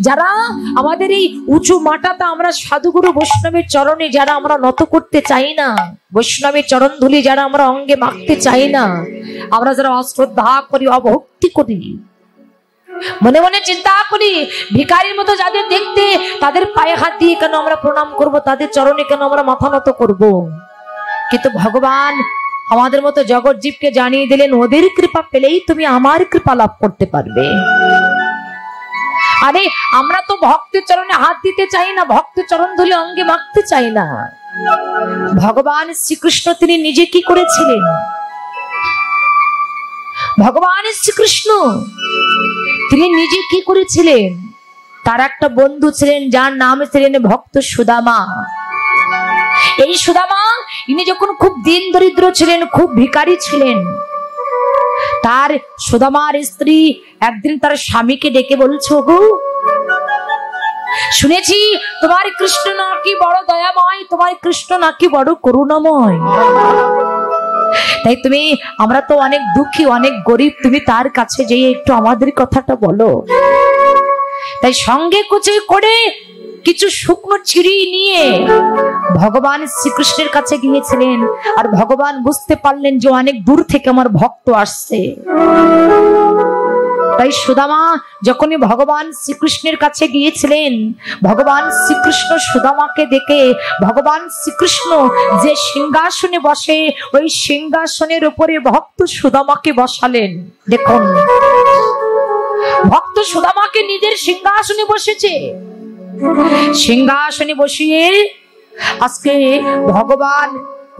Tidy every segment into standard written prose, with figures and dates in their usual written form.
যারা আমাদের এই উঁচু মাটাতে আমরা সাধুগুরু বৈষ্ণবের চরণে যারা আমরা নত করতে চাই না, বৈষ্ণবের চরণ ধুলি যারা আমরা অঙ্গে মাখতে চাই না, আমরা যারা অশ্রদ্ধা করি, অভক্তি করি, মনে মনে চিন্তা করি ভিখারির মতো যাদের দেখতে তাদের পায়ে হাত দিয়ে কেন আমরা প্রণাম করব, তাদের চরণে কেন আমরা মাথা নত করব। কিন্তু ভগবান আমাদের মতো জগৎ জীবকে জানিয়ে দিলেন ওদের কৃপা পেলেই তুমি আমার কৃপা লাভ করতে পারবে। আরে আমরা তো ভক্তের চরণে হাত দিতে চাই না, ভক্তের চরণ ধুলে অঙ্গে মাখতে চাই না। ভগবান শ্রীকৃষ্ণ তিনি নিজে কি করেছিলেন? ভগবান শ্রীকৃষ্ণ তিনি নিজে কি করেছিলেন? তার একটা বন্ধু ছিলেন যার নাম ছিলেন ভক্ত সুদামা। এই সুদামা ইনি যখন খুব দিন দরিদ্র ছিলেন, খুব ভিখারি ছিলেন, তার সুদামার স্ত্রী একদিন তার স্বামীকে ডেকে বলছে, গো শুনেছি তোমার কৃষ্ণ নাকি বড় দয়াময়, তোমার কৃষ্ণ নাকি বড় করুণাময়, তাই তুমি, আমরা তো অনেক দুঃখী অনেক গরিব, তুমি তার কাছে যেয়ে একটু আমাদের কথাটা বলো। তাই সঙ্গে কুচে করে কিছু শুকনো চিড়ি নিয়ে ভগবান শ্রীকৃষ্ণের কাছে গিয়েছিলেন। আর ভগবান বুঝতে পারলেন যে অনেক দূর থেকে আমার ভক্ত আসছে। তাই সুদামা যখনই ভগবান শ্রীকৃষ্ণের কাছে গিয়েছিলেন, ভগবান শ্রীকৃষ্ণ সুদামাকে দেখে ভগবান শ্রীকৃষ্ণ যে সিংহাসনে বসে ওই সিংহাসনের উপরে ভক্ত সুদামাকে বসালেন। দেখুন, ভক্ত সুদামাকে নিজের সিংহাসনে বসেছে। সিংহাসনে বসিয়ে আজকে ভগবান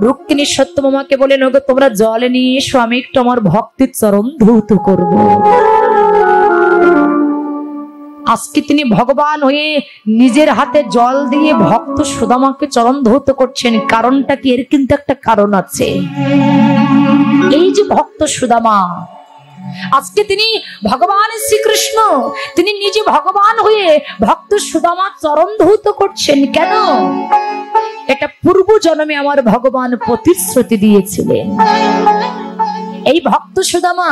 রুক্মিণী সত্যভামাকে বলেন, ওগো তোমরা জল নিয়ে এসো, আমি একটু আমার ভক্তির চরণ ধৌত করব। আজকে তিনি ভগবান হয়ে নিজের হাতে জল দিয়ে ভক্ত সুদামাকে চরণ ধৌত করছেন। কারণটা কি? এর কিন্তু একটা কারণ আছে। এই যে ভক্ত সুদামা, আজকে তিনি ভগবান শ্রীকৃষ্ণ তিনি নিজে ভগবান হয়ে ভক্ত সুদামা চরণ ধৌত করছেন। কেন? এটা পূর্ব জন্মে আমার ভগবান প্রতিশ্রুতি দিয়েছিলেন। এই ভক্ত সুদামা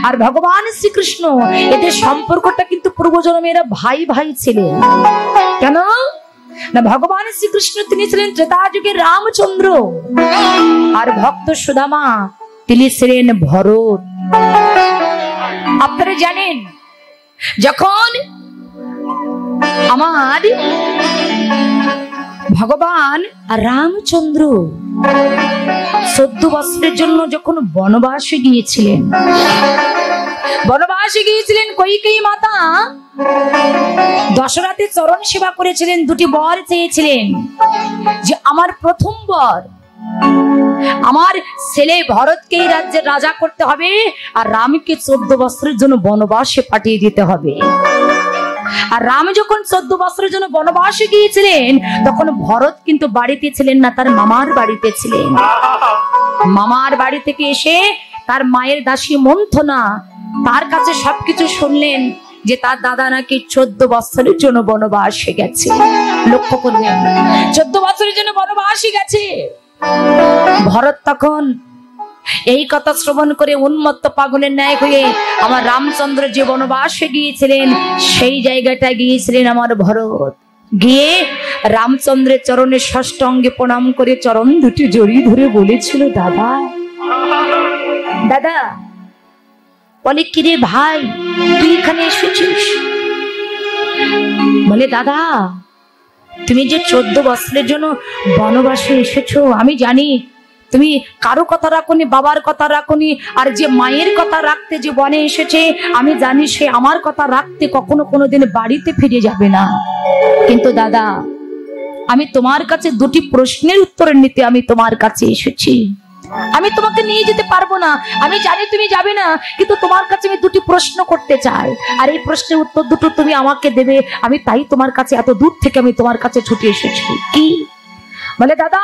আর ভগবান শ্রীকৃষ্ণ এদের সম্পর্কটা কিন্তু পূর্ব জন্মে এরা ভাই ভাই ছিলেন। কেন না, ভগবান শ্রীকৃষ্ণ তিনি ছিলেন ত্রেতা যুগের রামচন্দ্র, আর ভক্ত সুদামা তিনি ছিলেন ভরত। আপনারা জানেন, যখন আমার ভগবান রামচন্দ্র 14 বছরের জন্য যখন বনবাসে গিয়েছিলেন, কৈকেয়ী মাতা দশরথের চরণ সেবা করেছিলেন, দুটি বর চেয়েছিলেন যে আমার প্রথম বর আমার ছেলে ভরতকে এই রাজ্যের রাজা করতে হবে, আর রামকে 14 বছরের জন্য বনবাসে পাঠিয়ে দিতে হবে। আর রাম যখন 14 বছরের জন্য বনবাসে গিয়েছিলেন, তখন ভরত কিন্তু বাড়িতে ছিলেন না, তার মামার বাড়িতে ছিলেন। মামার বাড়ি থেকে এসে তার মায়ের দাসী মন্থনা তার কাছে সবকিছু শুনলেন যে তার দাদা নাকি 14 বছরের জন্য বনবাসে গেছে। লক্ষ্য করবেন, 14 বছরের জন্য বনবাসে গেছে। ভরত তখন এই কথা শ্রবণ করে উন্মত্ত পাগলের ন্যায় হয়ে আমার রামচন্দ্র যে বনবাসে গিয়েছিলেন সেই জায়গাটায় গিয়েছিলেন আমার ভরত। গিয়ে রামচন্দ্রের চরণে ষষ্টাঙ্গে প্রণাম করে চরণ দুটি জড়িয়ে ধরে বলেছিল, দাদা দাদা। বলে, কিরে ভাই তুই এখানে এসেছিস? বলে, দাদা তুমি যে 14 বছরের জন্য বনবাসে এসেছো, আমি জানি তুমি কারো কথা রাখোনি, বাবার কথা রাখোনি, আর যে মায়ের কথা রাখতে যে বনে এসেছে আমি জানি সে আমার কথা রাখতে কখনো কোনোদিন বাড়িতে ফিরে যাবে না। কিন্তু দাদা, আমি তোমার কাছে দুটি প্রশ্নের উত্তর নিতে আমি তোমার কাছে এসেছি। আমি তোমাকে নিয়ে যেতে পারবো না, আমি জানি তুমি যাবে না, কিন্তু তোমার কাছে আমি দুটি প্রশ্ন করতে চাই, আর এই প্রশ্নের উত্তর দুটো তুমি আমাকে দেবে। আমি তাই তোমার কাছে এত দূর থেকে আমি তোমার কাছে ছুটে এসেছি। কি? বলে, দাদা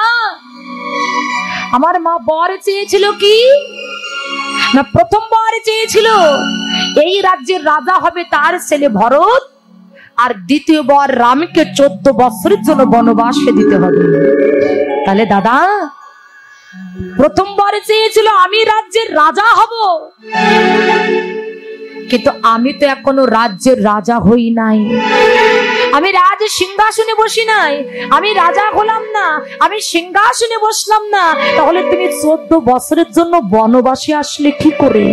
আমার মা বর চেয়েছিল কি না, প্রথম বর চেয়েছিল এই রাজ্যের রাজা হবে তার ছেলে ভরত, আর দ্বিতীয় বর রামকে 14 বছরের জন্য বনবাসে দিতে হবে। তাহলে দাদা প্রথমবার চেয়েছিল আমি রাজ্যের রাজা হব, কিন্তু আমি তো এখনো রাজ্যের রাজা হই নাই, আমি রাজ সিংহাসনে বসি নাই, আমি রাজা হলাম না, আমি সিংহাসনে বসলাম না। তাহলে তুমি 14 বছরের জন্য বনবাসে আসলে কি করে?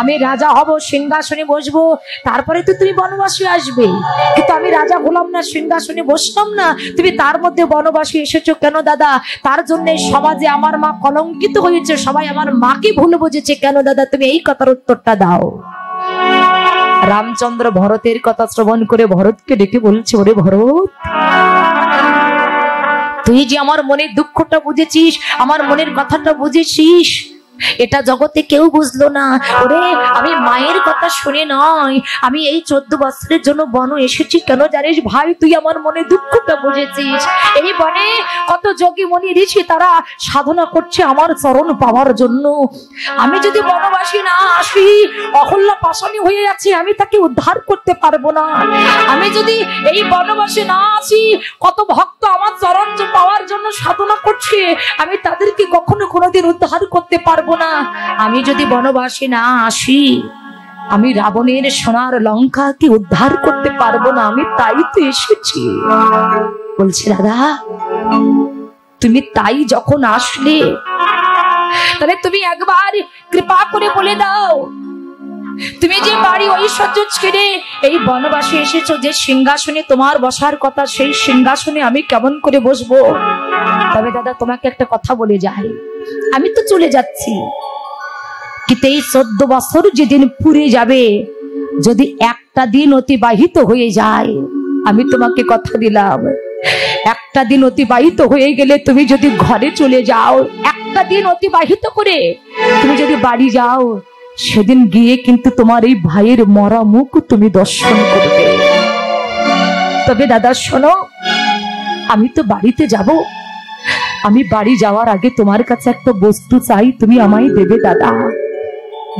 আমি রাজা হব, সিংহাসনে বসবো, তারপরে তো তুমি বনবাসী আসবে। কিন্তু আমি রাজা হলাম না, সিংহাসনে বসলাম না, তুমি তার মধ্যে বনবাসী এসেছো কেন দাদা? তার জন্য সমাজে আমার মা কলঙ্কিত হয়েছে, সবাই আমার মাকে ভুল বুঝেছে কেন দাদা? তুমি এই কথার উত্তরটা দাও। রামচন্দ্র ভরতের কথা শ্রবণ করে ভরতকে ডেকে বলছে, ওরে ভরত, তুই যে আমার মনের দুঃখটা বুঝেছিস, আমার মনের কথাটা বুঝেছিস, এটা জগতে কেউ বুঝলো না। ওরে, আমি মায়ের কথা শুনে নয়, আমি এই 14 বছরের জন্য বন এসেছি কেন জানিস ভাই? তুই আমার মনে দুঃখটা বুঝেছিস। এই বনে কত যোগী মনি ঋষি তারা সাধনা করছে আমার চরণ পাওয়ার জন্য। আমি যদি বনবাসী না আসি, অহল্যা পাশানি হয়ে যাচ্ছে, আমি তাকে উদ্ধার করতে পারবো না। আমি যদি এই বনবাসী না আসি, কত ভক্ত আমার চরণ পাওয়ার জন্য সাধনা করছে, আমি তাদেরকে কখনো কোনোদিন উদ্ধার করতে পারবো না। আমি যদি বনবাসী না আসি, আমি রাবণের সোনার লঙ্কাকে উদ্ধার করতে পারবো না। আমি তাই তো এসেছি। বলছে দাদা, তুমি তাই যখন আসলে, তাহলে তুমি একবার কৃপা করে বলে দাও, তুমি যে বাড়ি ঐশ্বর্য ছেড়ে এই বনবাসে এসেছো, যে সিংহাসনে তোমার বসার কথা, সেই সিংহাসনে আমি কেমন করে বসবো? তবে দাদা তোমাকে একটা কথা বলে যাই, আমি তো চলে যাচ্ছি, কিন্তু এই 14 বছর যেদিন পুরে যাবে, যদি একটা দিন অতিবাহিত হয়ে যায়, আমি তোমাকে কথা দিলাম, একটা দিন অতিবাহিত হয়ে গেলে তুমি যদি ঘরে চলে যাও, একটা দিন অতিবাহিত করে তুমি যদি বাড়ি যাও, সেদিন গিয়ে কিন্তু তোমার এই ভাইয়ের মরা মুখ তুমি দর্শন করবে। তবে দাদা শোনো, আমি তো বাড়িতে যাব, আমি বাড়ি যাওয়ার আগে তোমার কাছে একটা বস্তু চাই, তুমি আমায় দেবে দাদা।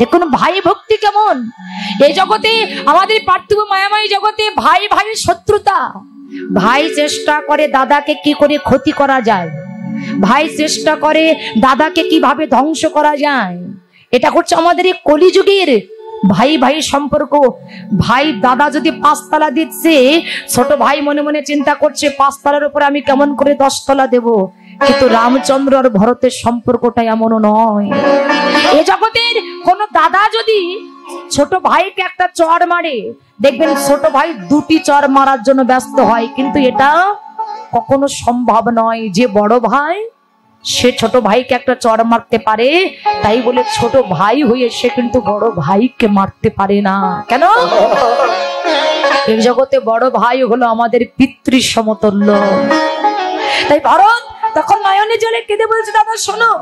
দেখুন ভাই ভক্তি কেমন এই জগতে, আমাদের পার্থিব মায়াময় জগতে ভাই ভাইয়ের শত্রুতা। ভাই চেষ্টা করে দাদাকে কি করে ক্ষতি করা যায়, ভাই চেষ্টা করে দাদাকে কিভাবে ধ্বংস করা যায়। এটা হচ্ছে আমাদের এই কলিযুগের ভাই ভাই সম্পর্ক। ভাই দাদা যদি 5 তলা দিচ্ছে, ছোট ভাই মনে মনে চিন্তা করছে 5 তলার উপরে আমি কেমন করে 10 তলা দেব। কিন্তু রামচন্দ্র আর ভরতের সম্পর্কটা এমন নয়। এ জগতের কোন দাদা যদি ছোট ভাইকে একটা চড় মারে, দেখবেন ছোট ভাই 2টি চড় মারার জন্য ব্যস্ত হয়, কিন্তু এটা কখনো সম্ভব নয় যে বড় ভাই সে ছোট ভাইকে একটা চড় মারতে পারে। তাই বলে ছোট ভাই হয়ে সে কিন্তু বড় ভাইকে মারতে পারে না। কেন? এই জগতে বড় ভাই হলো আমাদের পিতৃ সমতুল্য। তাই ভরত তখন নয়নে জলে কেঁদে বলছে, দাদা শোনো,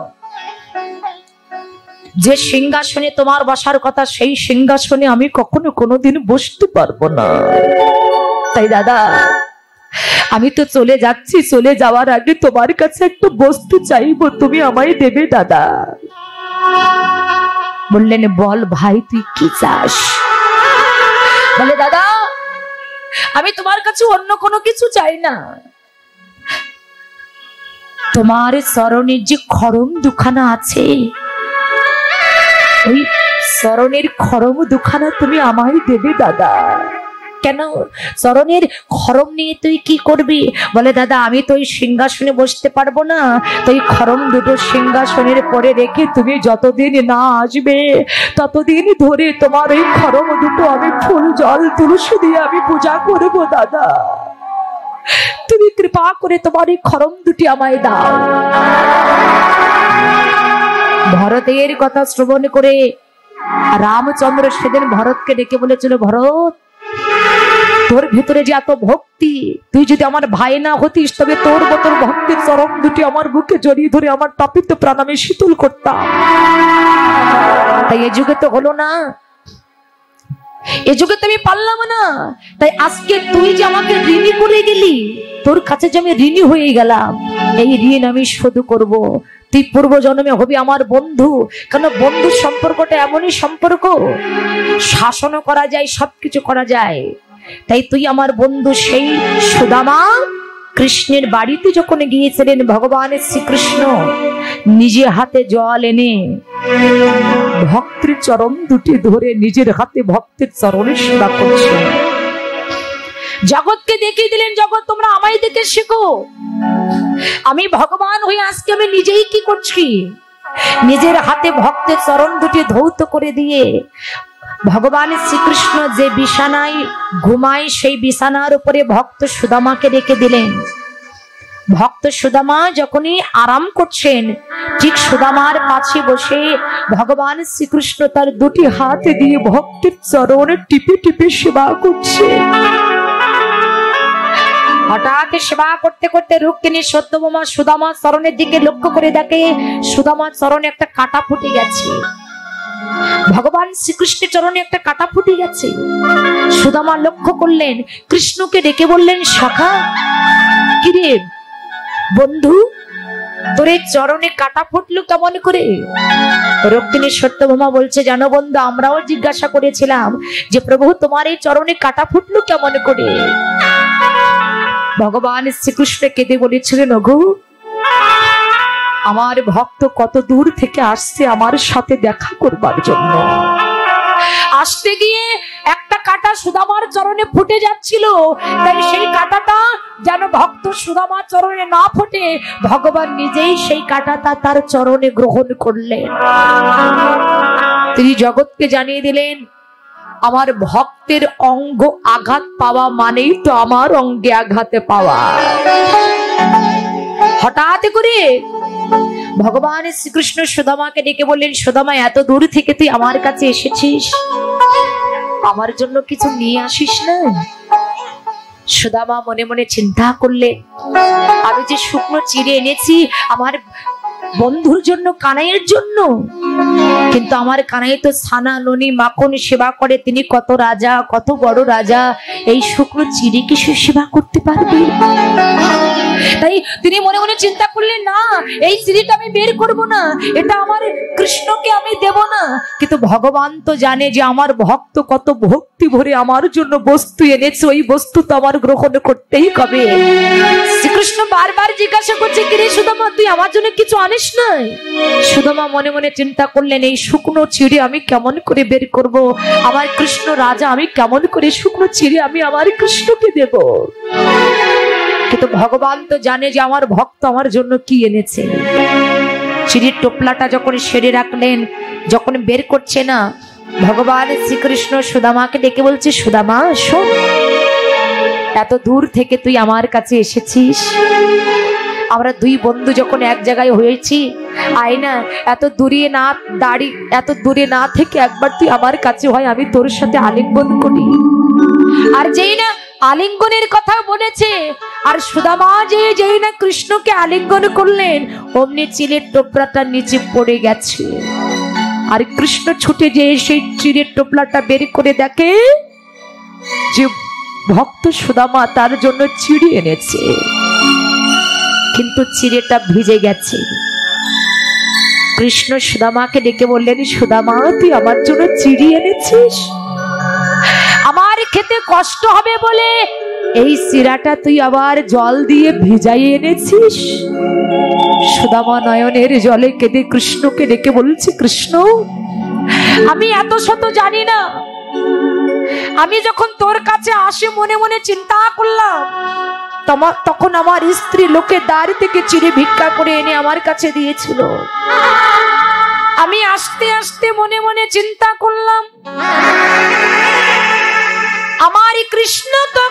যে সিংহাসনে তোমার বসার কথা, সেই সিংহাসনে আমি কখনো কোনোদিন বসতে পারবো না। তাই দাদা আমি তো চলে যাচ্ছি, চলে যাওয়ার আগে তোমার কাছে একটা বস্তু চাইবো, তুমি আমায় দেবে দাদা। বললেন, বল ভাই তুই কি চাস? বলে, দাদা আমি তোমার কাছে অন্য কোনো কিছু চাই না, তোমার চরণের যে খড়ম দুখানা আছে, ওই চরণের খড়ম দুখানা তুমি আমায় দেবে দাদা। কেন? চরণের খড়ম নিয়ে তুই কি করবি? বলে, দাদা আমি তো ওই সিংহাসনে বসতে পারবো না, তো এই খড়ম দুটো সিংহাসনের পরে রেখে তুমি যতদিন না আসবে ততদিন ধরে তোমার ওই খড়ম দুটো আমি ফুল জল তুলসী দিয়ে আমি পূজা করবো দাদা। তুমি কৃপা করে তোমার এই খড়ম দুটি আমায় দাও। ভরতের কথা শ্রবণ করে রামচন্দ্র সেদিন ভরতকে ডেকে বলেছিল, ভরত তোর ভিতরে যে এত ভক্তি, তুই যদি আমার ভাই না হতিস তবে তোর মতন ভক্তির চরণ দুটি আমার বুকে জড়িয়ে ধরে আমার তাপিত প্রাণ আমি শীতল করতাম। তাই এ যুগে তো হলো না, এ যুগে তো আমি পারলাম না। তাই আজকে তুই যে আমাকে ঋণী করে গেলি, তোর কাছে যে আমি ঋণী হয়ে গেলাম, এই ঋণ আমি শোধ করব। তুই পূর্ব জন্মে হবি আমার বন্ধু। কেন? বন্ধুর সম্পর্কটা এমনই সম্পর্ক, শাসনও করা যায়, সবকিছু করা যায়। তাই তুই আমার বন্ধু। সেই সুদামা কৃষ্ণের বাড়িতে যখন গিয়েছিলেন, ভগবান শ্রীকৃষ্ণ নিজে হাতে জল এনে ভক্তের চরণ দুটি ধরে নিজের হাতে ভক্তের চরণে সেবা করছেন। জগৎকে দেখিয়ে দিলেন, জগৎ তোমরা আমায় দেখে শেখো। আমি ভগবান হয়ে আজকে আমি নিজেই কি করছি, নিজের হাতে ভক্তের চরণ দুটি ধৌত করে দিয়ে ভগবান শ্রীকৃষ্ণ যে বিছানায় ঘুমায় সেই বিছানার উপরে ভক্ত সুদামাকে রেখে দিলেন। ভক্ত সুদামা যখনই আরাম করছেন, ঠিক সুদামার পাশে বসে ভগবান শ্রীকৃষ্ণ তার দুটি হাত দিয়ে ভক্তের চরণে টিপে টিপে সেবা করছে। হঠাৎ সেবা করতে করতে রুক্মিণী সত্যভামা সুদামা চরণের দিকে লক্ষ্য করে দেখে সুদামার চরণে একটা কাঁটা ফুটে গেছে। ভগবান শ্রীকৃষ্ণের চরণে একটা কাঁটা ফুটে গেছে। সুদামা লক্ষ্য করলেন, কৃষ্ণকে ডেকে বললেন, সখা কিরে বন্ধু, তোর এই চরণে কাঁটা ফুটলো কেমন করে? রুক্মিণী সত্যভামা বলছে, জানো বন্ধু, আমরাও জিজ্ঞাসা করেছিলাম যে প্রভু তোমার এই চরণে কাঁটা ফুটলো কেমন করে? ভগবান শ্রীকৃষ্ণ কেঁদে বলেছিলেন, ওগো আমার ভক্ত কত দূর থেকে আসছে আমার সাথে দেখা করবার জন্য। আসতে গিয়ে একটা কাঁটা সুদামার চরণে ফুটে যাচ্ছিল, তাই সেই কাঁটাটা যেন ভক্ত সুদামার চরণে না ফুটে ভগবান নিজেই সেই কাঁটাটা তার চরণে গ্রহণ করলেন। তিনি জগৎকে জানিয়ে দিলেন, আমার ভক্তের অঙ্গ আঘাত পাওয়া মানেই তো আমার অঙ্গে আঘাতে পাওয়া। হঠাৎ করে ভগবান শ্রীকৃষ্ণ সুদামাকে ডেকে বললেন, সুদামা এত দূর থেকে তুই আমার কাছে এসেছিস, আমার জন্য কিছু নিয়ে আসিস না? সুদামা মনে মনে চিন্তা করলে, আমি যে শুকনো চিড়ে এনেছি আমার বন্ধুর জন্য, কানাইয়ের জন্য, কিন্তু আমার কানাই তো ছানা ননি মাখন সেবা করে, তিনি কত রাজা, কত বড় রাজা, এই শুকনো চিড়ে কিছু সেবা করতে পারবে? তাই তিনি মনে মনে চিন্তা করলেন, না এই চিড়িটা আমি বের করব না, এটা আমার কৃষ্ণকে আমি দেব না। কিন্তু ভগবান তো জানে যে আমার ভক্ত কত ভক্তি ভরে আমার জন্য বস্তু এনেছে, ওই বস্তু তো আমার গ্রহণ করতেই হবে। শ্রীকৃষ্ণ বারবার জিজ্ঞাসা করছে, কিরে সুদামা, তুই আমার জন্য কিছু আনিস নাই? সুদামা মনে মনে চিন্তা করলেন, এই শুকনো চিড়ে আমি কেমন করে বের করব, আমার কৃষ্ণ রাজা, আমি কেমন করে শুকনো চিড়ে আমি আমার কৃষ্ণকে দেব? কিন্তু ভগবান তো জানে যে আমার ভক্ত আমার জন্য কি এনেছে। চিড়ির টোপলাটা যখন সেরে রাখলেন, যখন বের করছে না, ভগবান শ্রীকৃষ্ণ সুদামাকে ডেকে বলছে, সুদামা শোন, এত দূর থেকে তুই আমার কাছে এসেছিস, আমরা দুই বন্ধু যখন এক জায়গায় হয়েছি, আয় না, এত দূরে না থেকে একবার তুই আমার কাছে হয়, আমি তোর সাথে আলিঙ্গন করি। আর যেই না আলিঙ্গনের কথা বলেছে, আর সুদামা যেই না কৃষ্ণকে আলিঙ্গন করলেন, অমনি চিলের টোপলাটা নিচে পড়ে গেছে। আর কৃষ্ণ ছুটে যেয়ে সেই চিলের টোপলাটা বের করে দেখে যে ভক্ত সুদামা তার জন্য চিড়ে এনেছে, কিন্তু চিড়েটা ভিজে গেছে। কৃষ্ণ সুদামাকে ডেকে বললেন, সুদামা তুই আমার জন্য চিড়ে এনেছিস, আমার খেতে কষ্ট হবে বলে এই চিড়াটা তুই আবার জল দিয়ে ভিজাই এনেছিস? সুদামা নয়নের জলে কেঁদে কৃষ্ণকে ডেকে বলছে, কৃষ্ণ আমি এত শত জানি না, আমি যখন তোর কাছে আসি মনে মনে চিন্তা করলাম, তখন আমার স্ত্রী লোকে দ্বার থেকে চিড়ে ভিক্ষা করে এনে আমার কাছে দিয়েছিল। আমি আস্তে আস্তে মনে মনে চিন্তা করলাম, আমার কৃষ্ণ তো